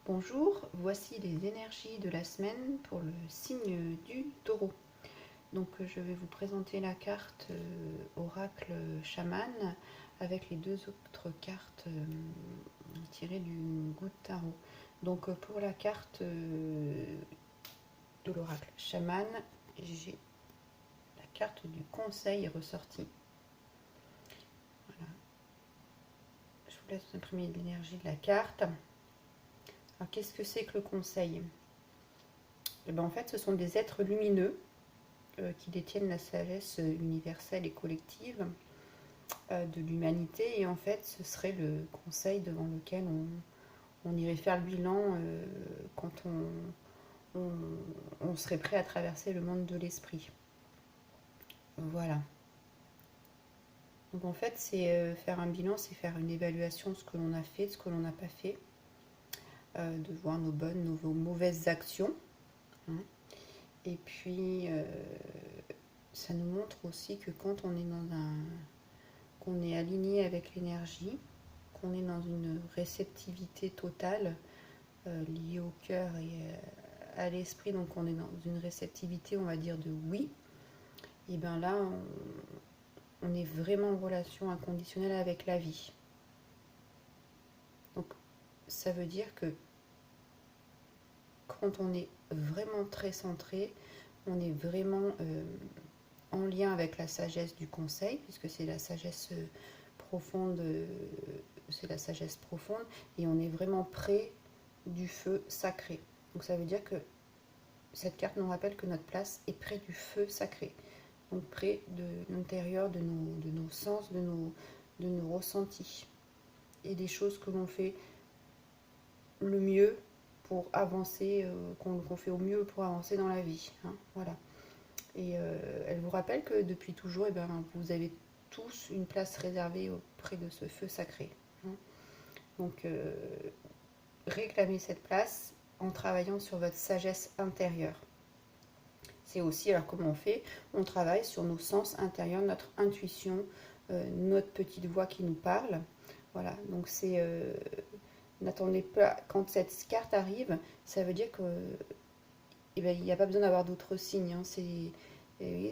Bonjour, voici les énergies de la semaine pour le signe du Taureau. Donc je vais vous présenter la carte oracle chaman avec les deux autres cartes tirées du Good Tarot. Donc pour la carte de l'oracle chaman, j'ai la carte du conseil ressortie. Voilà. Je vous laisse imprimer l'énergie de la carte. Alors qu'est-ce que c'est que le conseil? Et bien, en fait, ce sont des êtres lumineux qui détiennent la sagesse universelle et collective de l'humanité. Et en fait, ce serait le conseil devant lequel on irait faire le bilan quand on serait prêt à traverser le monde de l'esprit. Voilà. Donc en fait, c'est faire un bilan, c'est faire une évaluation de ce que l'on a fait, de ce que l'on n'a pas fait, de voir nos bonnes, nos mauvaises actions. Hein. Et puis, ça nous montre aussi que quand on est qu'on est aligné avec l'énergie, qu'on est dans une réceptivité totale liée au cœur et à l'esprit, donc on est dans une réceptivité, on va dire, de oui, et bien là, on est vraiment en relation inconditionnelle avec la vie. Donc, ça veut dire que quand on est vraiment très centré, on est vraiment en lien avec la sagesse du conseil, puisque c'est la sagesse profonde, c'est la sagesse profonde, et on est vraiment près du feu sacré. Donc ça veut dire que cette carte nous rappelle que notre place est près du feu sacré, donc près de l'intérieur de nos sens, de nos ressentis, et des choses que l'on fait le mieux pour avancer, qu'on fait au mieux pour avancer dans la vie. Hein, voilà. Et elle vous rappelle que depuis toujours, eh ben, vous avez tous une place réservée auprès de ce feu sacré. Hein. Donc, réclamez cette place en travaillant sur votre sagesse intérieure. C'est aussi, alors comment on fait? On travaille sur nos sens intérieurs, notre intuition, notre petite voix qui nous parle. Voilà, donc c'est... n'attendez pas, quand cette carte arrive, ça veut dire que eh ben, il n'y a pas besoin d'avoir d'autres signes. Hein,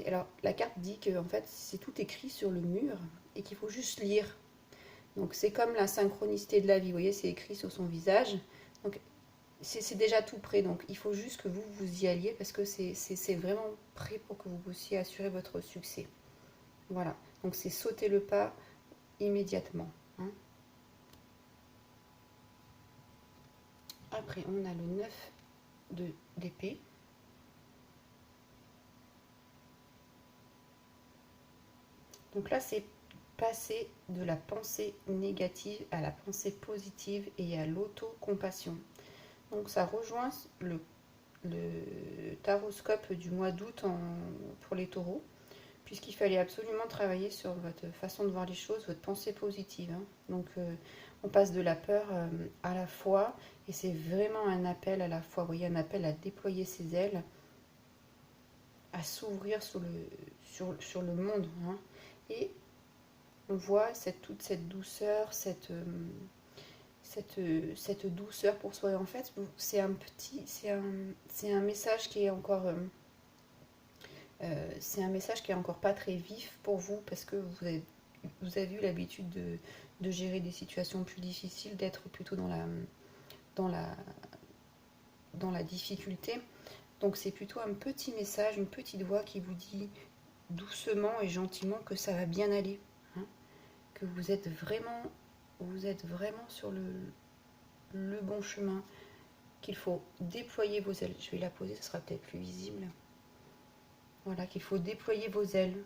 alors, la carte dit que en fait, c'est tout écrit sur le mur et qu'il faut juste lire. Donc, c'est comme la synchronicité de la vie. Vous voyez, c'est écrit sur son visage. Donc, c'est déjà tout prêt. Donc, il faut juste que vous y alliez parce que c'est vraiment prêt pour que vous puissiez assurer votre succès. Voilà. Donc, c'est sauter le pas immédiatement. Hein. Après, on a le 9 d'épée. Donc là, c'est passer de la pensée négative à la pensée positive et à l'autocompassion. Donc ça rejoint le taroscope du mois d'août pour les taureaux, puisqu'il fallait absolument travailler sur votre façon de voir les choses, votre pensée positive. Hein. Donc on passe de la peur à la foi, et c'est vraiment un appel à la foi. Vous voyez, un appel à déployer ses ailes, à s'ouvrir sur le monde. Hein. Et on voit toute cette douceur, cette douceur pour soi. Et en fait, c'est un message qui est encore, c'est un message qui est encore pas très vif pour vous parce que vous avez eu l'habitude de gérer des situations plus difficiles, d'être plutôt dans la, dans la difficulté. Donc c'est plutôt un petit message, une petite voix qui vous dit doucement et gentiment que ça va bien aller. Hein, que vous êtes vraiment sur le bon chemin, qu'il faut déployer vos ailes. Je vais la poser, ce sera peut-être plus visible. Voilà, qu'il faut déployer vos ailes.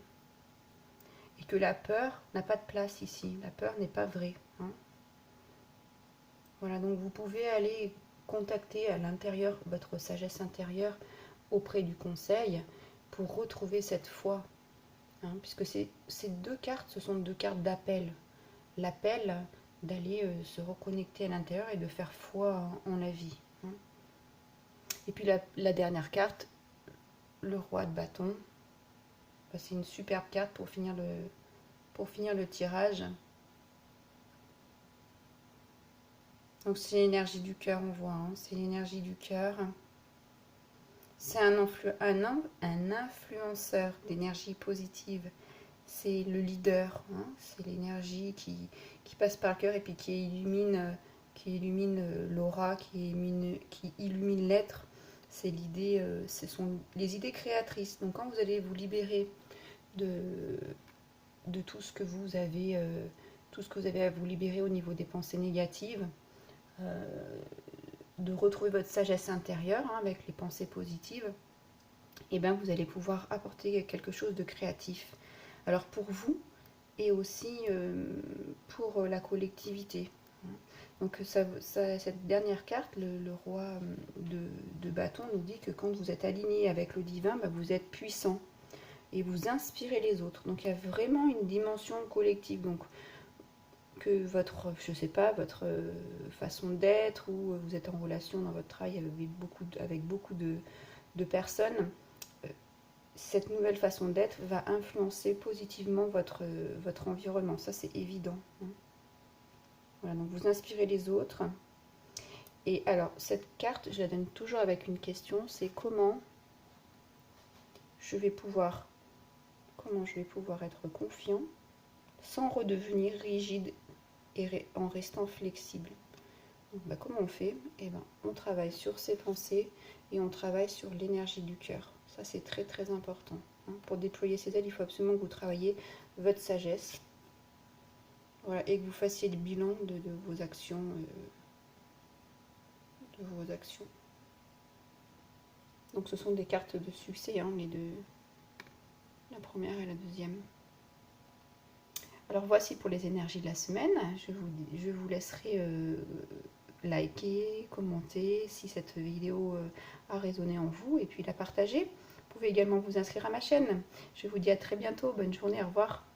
Et que la peur n'a pas de place ici. La peur n'est pas vraie. Hein. Voilà, donc vous pouvez aller contacter à l'intérieur votre sagesse intérieure auprès du conseil pour retrouver cette foi. Hein, puisque ces deux cartes, ce sont deux cartes d'appel. L'appel d'aller se reconnecter à l'intérieur et de faire foi en la vie. Hein. Et puis la dernière carte, le roi de bâton. C'est une superbe carte pour finir le tirage. Donc c'est l'énergie du cœur, on voit, hein, c'est l'énergie du cœur. C'est un influenceur d'énergie positive. C'est le leader, hein, c'est l'énergie qui passe par le cœur et puis qui illumine l'aura, qui illumine l'être. C'est l'idée, ce sont les idées créatrices. Donc quand vous allez vous libérer de, de tout ce que vous avez à vous libérer au niveau des pensées négatives, de retrouver votre sagesse intérieure, hein, avec les pensées positives, et bien vous allez pouvoir apporter quelque chose de créatif. Alors pour vous et aussi pour la collectivité. Donc cette dernière carte, le roi de bâton, nous dit que quand vous êtes aligné avec le divin, ben vous êtes puissant et vous inspirez les autres. Donc il y a vraiment une dimension collective. Donc que votre, je sais pas, votre façon d'être, ou vous êtes en relation dans votre travail avec beaucoup de personnes, cette nouvelle façon d'être va influencer positivement votre environnement. Ça, c'est évident. Voilà, donc vous inspirez les autres. Et alors, cette carte, je la donne toujours avec une question, c'est comment je vais pouvoir être confiant sans redevenir rigide et en restant flexible. Donc, bah, comment on fait? Eh ben, on travaille sur ses pensées et on travaille sur l'énergie du cœur. Ça, c'est très très important. Hein. Pour déployer ces aides, il faut absolument que vous travailliez votre sagesse. Voilà, et que vous fassiez le bilan de vos actions. Donc ce sont des cartes de succès, hein, les deux. La première et la deuxième. Alors voici pour les énergies de la semaine. Je vous laisserai liker, commenter si cette vidéo a résonné en vous et puis la partager. Vous pouvez également vous inscrire à ma chaîne. Je vous dis à très bientôt. Bonne journée. Au revoir.